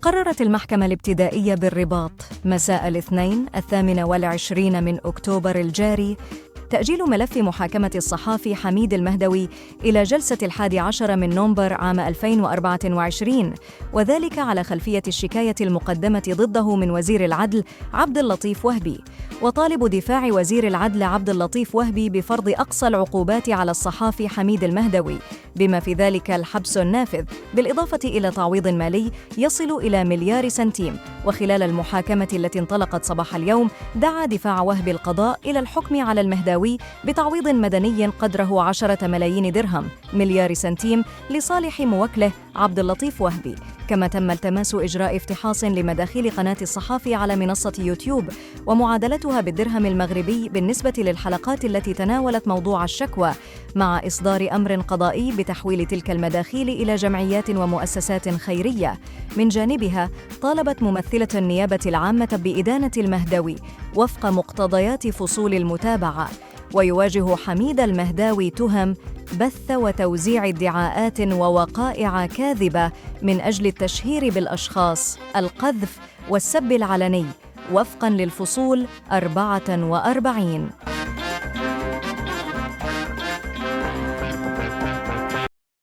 قررت المحكمة الابتدائية بالرباط مساء الاثنين 28 من أكتوبر الجاري تأجيل ملف محاكمة الصحافي حميد المهدوي إلى جلسة 11 من نوفمبر عام 2024، وذلك على خلفية الشكاية المقدمة ضده من وزير العدل عبد اللطيف وهبي. وطالب دفاع وزير العدل عبد اللطيف وهبي بفرض أقصى العقوبات على الصحافي حميد المهدوي، بما في ذلك الحبس النافذ، بالإضافة إلى تعويض مالي يصل إلى مليار سنتيم. وخلال المحاكمة التي انطلقت صباح اليوم، دعا دفاع وهبي القضاء إلى الحكم على المهدوي بتعويض مدني قدره 10 ملايين درهم مليار سنتيم لصالح موكله عبد اللطيف وهبي. كما تم التماس إجراء افتحاص لمداخيل قناة الصحافي على منصة يوتيوب ومعادلتها بالدرهم المغربي بالنسبة للحلقات التي تناولت موضوع الشكوى، مع إصدار أمر قضائي بتحويل تلك المداخيل إلى جمعيات ومؤسسات خيرية. من جانبها طالبت ممثلة النيابة العامة بإدانة المهدوي وفق مقتضيات فصول المتابعة. ويواجه حميد المهداوي تهم بث وتوزيع ادعاءات ووقائع كاذبة من أجل التشهير بالأشخاص، القذف والسب العلني، وفقاً للفصول 44.